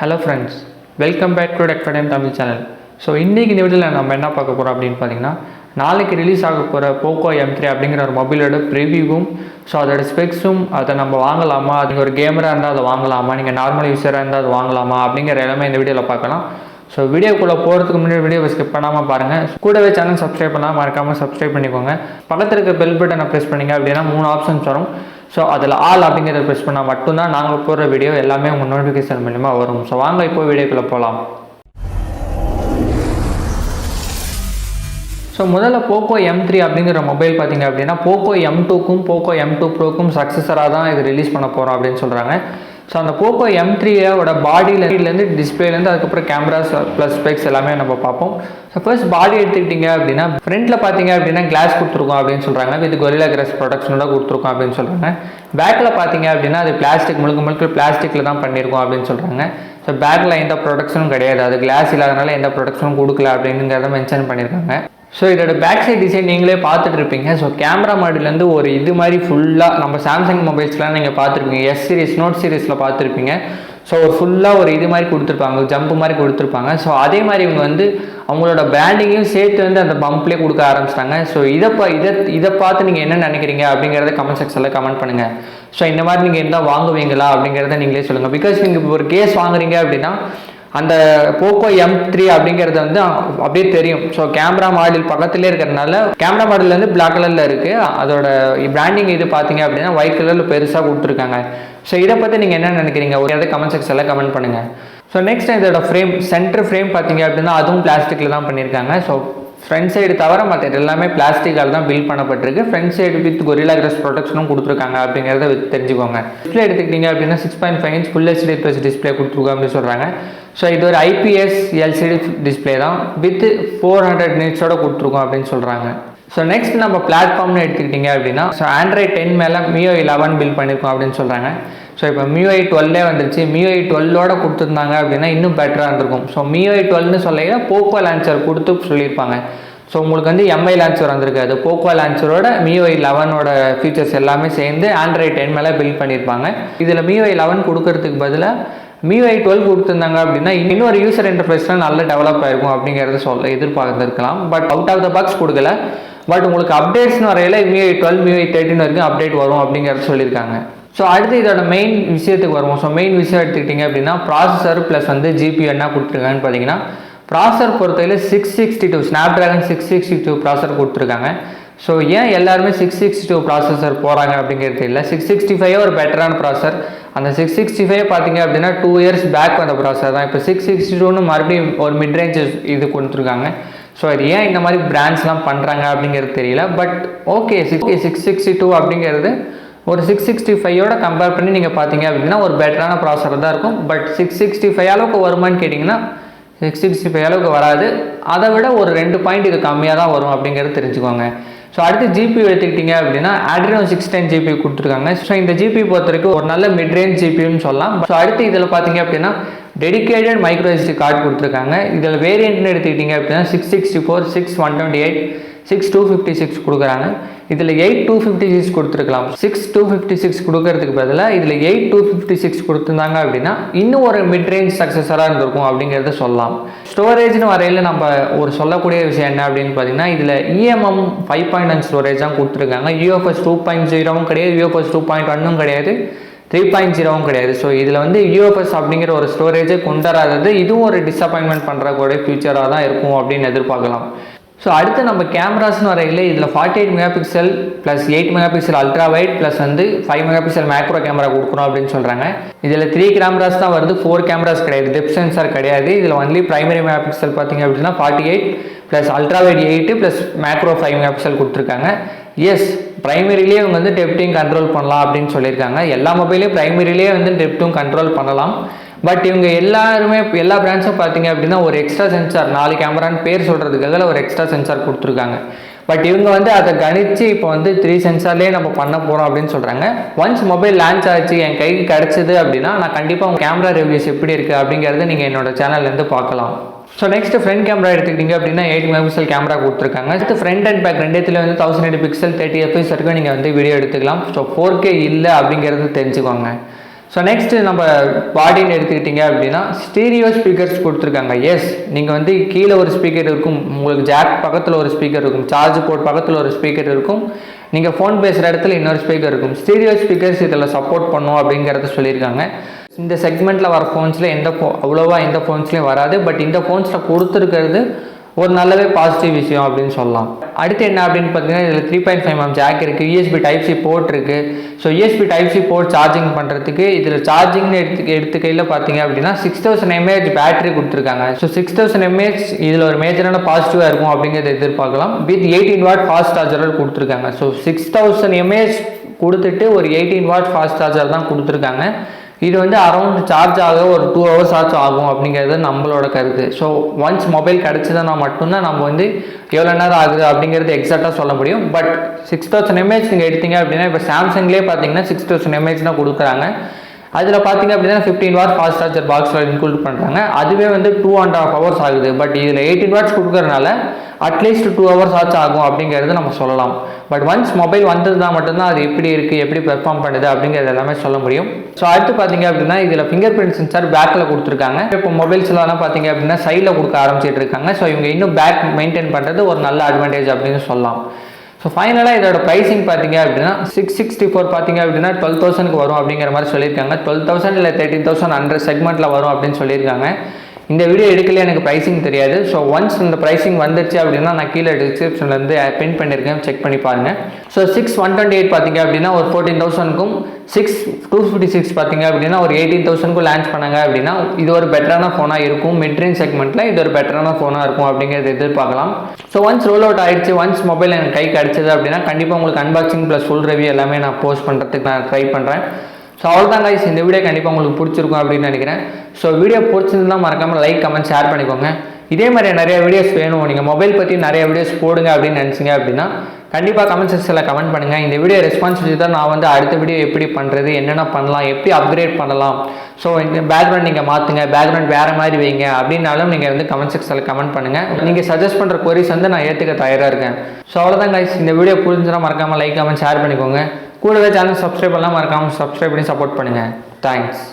Hello friends, welcome back to Confrmed Tamil channel. So இன்றைக்கி இந்த வீடியோவில் நம்ம என்ன பார்க்க போகிறோம் அப்படின்னு பார்த்தீங்கன்னா, நாளைக்கு ரிலீஸ் ஆக போகிற போக்கோ M3 அப்படிங்கிற ஒரு மொபைலோட ப்ரிவியூவும், ஸோ அதோட ஸ்பெக்ஸும், அதை நம்ம வாங்கலாமா, அது ஒரு கேமராக இருந்தால் அதை வாங்கலாமா, நீங்கள் நார்மல் யூஸராக இருந்தால் அது வாங்கலாமா அப்படிங்கிற எல்லாமே இந்த வீடியோவில் பார்க்கலாம். ஸோ வீடியோக்குள்ளே போகிறதுக்கு முன்னாடி வீடியோவை ஸ்கிப் பண்ணாமல் பாருங்கள். கூடவே சேனல் சப்ஸ்கிரைப் பண்ணால் மறக்காமல் சப்ஸ்கிரைப் பண்ணிக்கோங்க. பக்கத்தில் இருக்க பெல் பட்டனை ப்ரெஸ் பண்ணிங்க அப்படின்னா 3 ஆப்ஷன்ஸ் வரும். ஸோ அதில் ஆல் அப்படிங்கிறத ப்ரெஸ் பண்ணால் மட்டும்தான் நாங்கள் போடுற வீடியோ எல்லாமே உங்கள் நோட்டிஃபிகேஷன் மூலமாக வரும். ஸோ வாங்க இப்போ வீடியோக்குள்ளே போகலாம். ஸோ முதல்ல போக்கோ M3 அப்படிங்கிற மொபைல் பார்த்திங்க அப்படின்னா போக்கோ M2க்கும் போக்கோ M2 ப்ரோக்கும் சக்ஸஸராக தான் இது ரிலீஸ் பண்ண போகிறோம் அப்படின்னு சொல்கிறாங்க. ஸோ அந்த போக்கோ M3யோட பாடியிலேருந்து டிஸ்பிளேலேருந்து அதுக்கப்புறம் கேமராஸ் ப்ளஸ் ஸ்பெக்ஸ் எல்லாமே நம்ம பார்ப்போம். ஸோ ஃபர்ஸ்ட் பாடி எடுத்துக்கிட்டிங்க அப்படின்னா ஃப்ரண்ட்டில் பார்த்தீங்க அப்படின்னா கிளாஸ் கொடுத்துருக்கோம் அப்படின்னு சொல்கிறாங்க. வித் கொரில்லா கிளாஸ் ப்ரொடக்ஷனோட கொடுத்துருக்கோம் அப்படின்னு சொல்கிறாங்க. பேக்கில் பார்த்தீங்க அப்படின்னா அது பிளாஸ்டிக் முழுக்க பிளாஸ்டிக்கில் தான் பண்ணியிருக்கோம் அப்படின்னு சொல்கிறாங்க. ஸோ பேக்கில் எந்த ப்ரொடக்ஷனும் கிடையாது, அது கிளாஸ் இல்லாதனால எந்த ப்ரொடக்ஷனும் கொடுக்கல அப்படிங்கிறத மென்ஷன் பண்ணியிருக்காங்க. ஸோ இதோட பேக் சைட் டிசைன் நீங்களே பார்த்துட்டு இருப்பீங்க. ஸோ கேமரா மாடலேருந்து ஒரு இது மாதிரி ஃபுல்லாக நம்ம சாம்சங் மொபைல்ஸ்லாம் நீங்கள் பார்த்துருப்பீங்க, எஸ் சீரிஸ் நோட் சீரிஸில் பார்த்துருப்பீங்க. ஸோ ஒரு ஃபுல்லாக ஒரு இது மாதிரி கொடுத்துருப்பாங்க, ஜம்ப் மாதிரி கொடுத்துருப்பாங்க. ஸோ அதே மாதிரி இவங்க வந்து அவங்களோட பிராண்டிங்கையும் சேர்த்து வந்து அந்த பம்ப்லேயே கொடுக்க ஆரம்பிச்சிட்டாங்க. ஸோ இதை பார்த்து நீங்கள் என்ன நினைக்கிறீங்க அப்படிங்கிறத கமெண்ட் செக்ஷனில் கமெண்ட் பண்ணுங்கள். ஸோ இந்த மாதிரி நீங்கள் இருந்தால் வாங்குவீங்களா அப்படிங்கிறத நீங்களே சொல்லுங்கள். பிகாஸ் நீங்கள் இப்போ ஒரு கேஸ் வாங்குறீங்க அப்படின்னா அந்த போக்கோ M3 அப்படிங்கிறது வந்து அப்படியே தெரியும். ஸோ கேமரா மாடல் பக்கத்துலேயே இருக்கிறதுனால கேமரா மாடல் வந்து பிளாக் கலரில் இருக்குது. அதோட பிராண்டிங் இது பார்த்தீங்க அப்படின்னா ஒயிட் கலரில் பெருசாக கொடுத்துருக்காங்க. ஸோ இதை பற்றி நீங்கள் என்ன நினைக்கிறீங்க ஒரு கமெண்ட் செக்ஷனில் கமெண்ட் பண்ணுங்கள். ஸோ நெக்ஸ்ட் இதோட ஃப்ரேம், சென்டர் ஃப்ரேம் பார்த்தீங்க அப்படின்னா அதுவும் பிளாஸ்டிக்கில் தான் பண்ணியிருக்காங்க. ஸோ ஃப்ரண்ட் சைடு தவிர மற்ற எல்லாமே பிளாஸ்டிக்கால் தான் பில்ட் பண்ணப்பட்டிருக்கு. Front side with gorilla glass ப்ரொடக்ஷனும் கொடுத்துருக்காங்க அப்படிங்கிறத தெரிஞ்சுக்கோங்க. டிஸ்பிளே எடுத்துக்கிட்டிங்க அப்படின்னா 6.5 inch full HD plus display கொடுத்துருக்கோம் அப்படின்னு சொல்கிறாங்க. ஸோ இது ஒரு IPS LCD டிஸ்பிளே தான் வித் 400 நிட்ஸோட கொடுத்துருக்கோம் அப்படின்னு சொல்கிறாங்க. ஸோ நெக்ஸ்ட் நம்ம பிளாட்ஃபார்ம்னு எடுத்துக்கிட்டிங்க அப்படின்னா ஸோ Android 10 மேலே MIUI 11 பில்ட் பண்ணியிருக்கோம் அப்படின்னு சொல்கிறாங்க. ஸோ இப்போ MIUI 12 வந்துருச்சு. MIUI 12ஓட கொடுத்துருந்தாங்க அப்படின்னா இன்னும் பெட்டராக இருந்திருக்கும். ஸோ MIUI 12ன்னு சொல்லிங்கன்னா போக்கோ லான்ச்சர் கொடுத்து சொல்லியிருப்பாங்க. ஸோ உங்களுக்கு வந்து MI லான்ச்சர் வந்திருக்காது. போக்கோ லான்ச்சரோட MIUI 11ஓட ஃபீச்சர்ஸ் எல்லாமே சேர்ந்து Android 10 மேலே பில்ட் பண்ணியிருப்பாங்க. இதில் MIUI 11 கொடுக்கறதுக்கு பதிலாக MIUI 12 கொடுத்துருந்தாங்க அப்படின்னா இன்னொரு யூசர் இன்டர்ஃபேஸ்லாம் நல்லா டெவலப் ஆகிருக்கும் அப்படிங்கிறத எதிர்பார்த்துருக்கலாம். But out of the box கொடுக்கல. பட் உங்களுக்கு அப்டேட்ஸ்னு வரையில் MIUI 12 MIUI 13 வரைக்கும் அப்டேட் வரும் அப்படிங்கிறத சொல்லியிருக்காங்க. ஸோ அடுத்து இதோட மெயின் விஷயத்துக்கு வருவோம். ஸோ மெயின் விஷயம் எடுத்துக்கிட்டிங்க அப்படின்னா ப்ராசஸர் ப்ளஸ் வந்து GPU என்ன கொடுத்துருக்காங்கன்னு பார்த்தீங்கன்னா ப்ராசஸர் பொறுத்தவரையில் 662 ஸ்னாப்ட்ராகன் 662 ப்ராசஸர் கொடுத்துருக்காங்க. ஸோ ஏன் எல்லாருமே 662 ப்ராசஸர் போகிறாங்க அப்படிங்கிறது இல்லை. 665 ஒரு பெட்டரான ப்ராசஸர். அந்த 665 பார்த்தீங்க அப்படின்னா 2 இயர்ஸ் பேக் வந்த ப்ராசஸர் தான். இப்போ 662ன்னு மறுபடியும் ஒரு மிட் ரேஞ்ச் இது கொடுத்துருக்காங்க. ஸோ இது ஏன் இந்த மாதிரி பிராண்ட்ஸ்லாம் பண்ணுறாங்க அப்படிங்கிறது தெரியல. பட் ஓகே 662 அப்படிங்கிறது ஒரு 665ஓட கம்பேர் பண்ணி நீங்கள் பார்த்தீங்க அப்படின்னா ஒரு பெட்டரான ப்ராசஸர் தான் இருக்கும். பட் 665 அளவுக்கு வருமானு கேட்டிங்கன்னா 665 அளவுக்கு வராது. அதை விட ஒரு 2 பாயிண்ட் இது கம்மியாக தான் வரும் அப்படிங்கிறது தெரிஞ்சுக்கோங்க. ஸோ அடுத்து GPU எடுத்துக்கிட்டிங்க அப்படின்னா Adreno 610 GPU கொடுத்துருக்காங்க. ஸோ இந்த GPU பொறுத்த வரைக்கும் ஒரு நல்ல மிட் ரேஞ்ச் GPUன்னு சொல்லலாம். ஸோ அடுத்து இதில் பார்த்தீங்க அப்படின்னா டெடிக்கேட்டட் மைக்ரோ SD கார்டு கொடுத்துருக்காங்க. இதில் வேரியண்ட்னு எடுத்துக்கிட்டிங்க அப்படின்னா 664, 6128, 6256 கொடுக்குறாங்க. இதில் 8256 கொடுத்துருக்கலாம். 6256 கொடுக்கறதுக்கு பதிலாக இதில் 8256 கொடுத்துருந்தாங்க அப்படின்னா இன்னும் ஒரு மிட் ரேஞ்ச் சக்ஸஸராக இருந்திருக்கும் அப்படிங்கிறத சொல்லலாம். ஸ்டோரேஜ்னு வரையில் நம்ம ஒரு சொல்லக்கூடிய விஷயம் என்ன அப்படின்னு பார்த்தீங்கன்னா இதில் EMM 5.1 ஸ்டோரேஜ் தான் கொடுத்துருக்காங்க. UFS 2.0வும் கிடையாது, UFS 2.1ம் கிடையாது, 3.0வும் கிடையாது. ஸோ இதில் வந்து UFS அப்படிங்கிற ஒரு ஸ்டோரேஜை கொண்டாடாதது இதுவும் ஒரு டிஸப்பாயின்மெண்ட் பண்ணுறக்கூடிய ஃபியூச்சராக தான் இருக்கும் அப்படின்னு எதிர்பார்க்கலாம். ஸோ அடுத்து நம்ம கேமராஸ்னு வரையில் இதில் 48 megapixel plus 8 megapixel ultra wide plus வந்து 5 மெகாபிக்சல் மேக்ரோ கேமரா கொடுக்குறோம் அப்படின்னு சொல்கிறாங்க. இதில் 3 கேமராஸ் தான் வருது, 4 கேமராஸ் கிடையாது, டெப்த் சென்சார் கிடையாது. இதில் ஒன்லி பிரைமரி மெகாபிக்சல் பார்த்தீங்க அப்படின்னா 48 plus ultra wide 8 plus macro 5 megapixel கொடுத்துருக்காங்க. எஸ், ப்ரைமரிலேயே இவங்க வந்து டெப்த்தையும் கண்ட்ரோல் பண்ணலாம் அப்படின்னு சொல்லியிருக்காங்க. எல்லா மொபைலையும் ப்ரைமரிலேயே வந்து டெப்த்தும் கண்ட்ரோல் பண்ணலாம். பட் இவங்க எல்லா பிராண்ட்ஸும் பார்த்தீங்க அப்படின்னா ஒரு எக்ஸ்ட்ரா சென்சார் 4 கேமரான்னு பேர் சொல்கிறதுக்காக ஒரு எக்ஸ்ட்ரா சென்சார் கொடுத்துருக்காங்க. பட் இவங்க வந்து அதை கணிச்சு இப்போ வந்து 3 சென்சார்லேயே நம்ம பண்ண போகிறோம் அப்படின்னு சொல்கிறாங்க. ஒன்ஸ் மொபைல் லான்ச் ஆச்சு என் கைக்கு கிடச்சிது அப்படின்னா நான் கண்டிப்பாக உங்கள் கேமரா ரிவ்யூஸ் எப்படி இருக்குது அப்படிங்கிறத நீங்கள் என்னோட சேனல்லேருந்து பார்க்கலாம். ஸோ நெக்ஸ்ட் ஃப்ரண்ட் கேமரா எடுத்துக்கிட்டிங்க அப்படின்னா 8 மெகாபிக்சல் கேமரா கொடுத்துருக்காங்க. அடுத்து ஃப்ரண்ட் அண்ட் பேக் ரெண்டுத்துல வந்து 1080 பிக்சல் 30 fps வரைக்கும் நீங்கள் வந்து வீடியோ எடுத்துக்கலாம். ஸோ 4K இல்லை அப்படிங்கிறது தெரிஞ்சுக்கோங்க. ஸோ நெக்ஸ்ட்டு நம்ம பாடின்னு எடுத்துக்கிட்டிங்க அப்படின்னா ஸ்டீரியோ ஸ்பீக்கர்ஸ் கொடுத்துருக்காங்க. எஸ், நீங்கள் வந்து கீழே ஒரு ஸ்பீக்கர் இருக்கும், உங்களுக்கு ஜாக் பக்கத்தில் ஒரு ஸ்பீக்கர் இருக்கும், சார்ஜ் போர்ட் பக்கத்தில் ஒரு ஸ்பீக்கர் இருக்கும், நீங்கள் ஃபோன் பேசுகிற இடத்துல இன்னொரு ஸ்பீக்கர் இருக்கும். ஸ்டீரியோ ஸ்பீக்கர்ஸ் இதில் சப்போர்ட் பண்ணும் அப்படிங்கிறத சொல்லியிருக்காங்க. இந்த செக்மெண்ட்டில் வர ஃபோன்ஸில் அவ்வளோவா எந்த ஃபோன்ஸ்லேயும் வராது. பட் இந்த ஃபோன்ஸில் கொடுத்துருக்கிறது ஒரு நல்லவே பாசிட்டிவ் விஷயம் அப்படின்னு சொல்லலாம். அடுத்து என்ன அப்படின்னு பார்த்தீங்கன்னா, இதில் 3.5mm ஜாக் இருக்குது, USB Type-C போர்ட் இருக்குது. So USB Type-C port charging பண்ணுறதுக்கு இதில் சார்ஜிங்னு எடுத்துக்கையில் பார்த்தீங்க அப்படின்னா 6000 mAh பேட்டரி கொடுத்துருக்காங்க. ஸோ 6000 mAh இதில் ஒரு மேஜரான பாசிட்டிவாக இருக்கும் அப்படிங்கிறத எதிர்பார்க்கலாம். வித் 18 வாட் ஃபாஸ்ட் சார்ஜர் கொடுத்துருக்காங்க. ஸோ 6000 mAh கொடுத்துட்டு ஒரு 18 வாட் ஃபாஸ்ட் சார்ஜர் தான் கொடுத்துருக்காங்க. இது வந்து அரௌண்ட் சார்ஜ் ஆக ஒரு 2 hours ஆகும் அப்படிங்கிறது நம்மளோட கருத்து. ஸோ ஒன்ஸ் மொபைல் கிடச்சிதுன்னா மட்டும்தான் நம்ம வந்து எவ்வளோ நேரம் ஆகுது அப்படிங்கிறது எக்ஸாக்டாக சொல்ல முடியும். பட் 6000 mAh நீங்கள் எடுத்தீங்க அப்படின்னா, இப்போ சாம்சங்லேயே பார்த்தீங்கன்னா 6000 mAh தான் கொடுக்குறாங்க. அதில் பார்த்தீங்க அப்படின்னா 15 வாட் ஃபாஸ்ட் சார்ஜர் பாக்ஸில் இன்க்ளூட் பண்ணுறாங்க. அதுவே வந்து 2.5 hours ஆகுது. பட் இதில் 18 வாட்ஸ் கொடுக்குறதுனால அட்லீஸ்ட் 2 hours ஆகும் அப்படிங்கிறது நம்ம சொல்லலாம். பட் ஒன்ஸ் மொபைல் வந்ததுதான் மட்டும்தான் அது எப்படி இருக்குது, எப்படி பெர்ஃபார்ம் பண்ணுது அப்படிங்கிறது எல்லாமே சொல்ல முடியும். ஸோ அடுத்து பார்த்தீங்க அப்படின்னா, இதில் ஃபிங்கர் பிரிண்ட் சென்சார் பேக்கில் கொடுத்துருக்காங்க. இப்போ மொபைல்ஸ்லாம் பார்த்தீங்க அப்படின்னா சைடில் கொடுக்க ஆரம்பிச்சிட்டு இருக்காங்க. ஸோ இவங்க இன்னும் பேக் மெயின்டைன் பண்ணுறது ஒரு நல்ல அட்வான்டேஜ் அப்படின்னு சொல்லலாம். ஸோ ஃபைனலாக இதோட ப்ரைஸிங் பார்த்தீங்க அப்படின்னா 664 பார்த்தீங்க அப்படின்னா 12,000க்கு வரும் அப்படிங்கிற மாதிரி சொல்லியிருக்காங்க. 12,000 இல்லை 13,000 அந்த செக்மெண்ட்டில் வரும் அப்படின்னு சொல்லியிருக்காங்க. இந்த வீடியோ எடுக்கல எனக்கு ப்ரைஸிங் தெரியாது. ஸோ ஒன்ஸ் இந்த ப்ரைஸிங் வந்துருச்சு அப்படின்னா நான் கீழே டிஸ்கிரிப்ஷன்லேருந்து பின் பண்ணியிருக்கேன், செக் பண்ணி பாருங்கள். ஸோ 6,128 பார்த்தீங்க அப்படின்னா ஒரு 14,000க்கும், 6,256 பார்த்தீங்க அப்படின்னா ஒரு 18,000க்கும் லான்ச் பண்ணாங்க அப்படின்னா இது ஒரு பெட்டரான ஃபோனாக இருக்கும். மிட்ரேஞ்ச் செக்மெண்ட்டில் இது ஒரு பெட்டரான ஃபோனாக இருக்கும் அப்படிங்கிறது எதிர்பார்க்கலாம். ஸோ ஒன்ஸ் ரோல் அவுட் ஆகிடுச்சு, ஒன்ஸ் மொபைல் எனக்கு கை கிடச்சிது அப்படின்னா கண்டிப்பாக உங்களுக்கு அன்பாக்சிங் ப்ளஸ் ஃபுல் ரிவ்யூ எல்லாமே நான் போஸ்ட் பண்ணுறதுக்கு நான் ட்ரை பண்ணுறேன். ஸோ அவ்வளோதான் கைஸ், இந்த வீடியோ கண்டிப்பாக உங்களுக்கு பிடிச்சிருக்கும் அப்படின்னு நினைக்கிறேன். ஸோ வீடியோ பிடிச்சிருந்தால் மறக்காமல் லைக், கமெண்ட், ஷேர் பண்ணிக்கோங்க. இதே மாதிரி நிறைய வீடியோஸ் வேணும், நீங்கள் மொபைல் பற்றி நிறைய வீடியோஸ் போடுங்க அப்படின்னு நினச்சிங்க அப்படின்னா கண்டிப்பாக கமெண்ட் செக்ஷனில் கமெண்ட் பண்ணுங்கள். இந்த வீடியோ ரெஸ்பான்ஸ் வச்சு தான் நான் வந்து அடுத்த வீடியோ எப்படி பண்ணுறது, என்னென்ன பண்ணலாம், எப்படி அப்கிரேட் பண்ணலாம், ஸோ இந்த பேக்ரவுண்ட் நீங்கள் மாற்றுங்க, பேக்ரவுண்ட் வேறு மாதிரி வைங்க அப்படின்னாலும் நீங்கள் வந்து கமெண்ட் செக்ஷனில் கமெண்ட் பண்ணுங்கள். நீங்கள் சஜஸ்ட் பண்ணுற கொரிஸ் வந்து நான் ஏற்றுக்க தயாராக இருக்கேன். ஸோ அவ்வளோதான் கைஸ், இந்த வீடியோ புரிஞ்சுன்னா மறக்காமல் லைக், கமெண்ட், ஷேர் பண்ணிக்கோங்க. கூடவே சேனல் சப்ஸ்கிரைப் பண்ணலாம், மறக்காமல் சப்ஸ்கிரைப் பண்ணி சப்போர்ட் பண்ணுங்கள். தேங்க்ஸ்.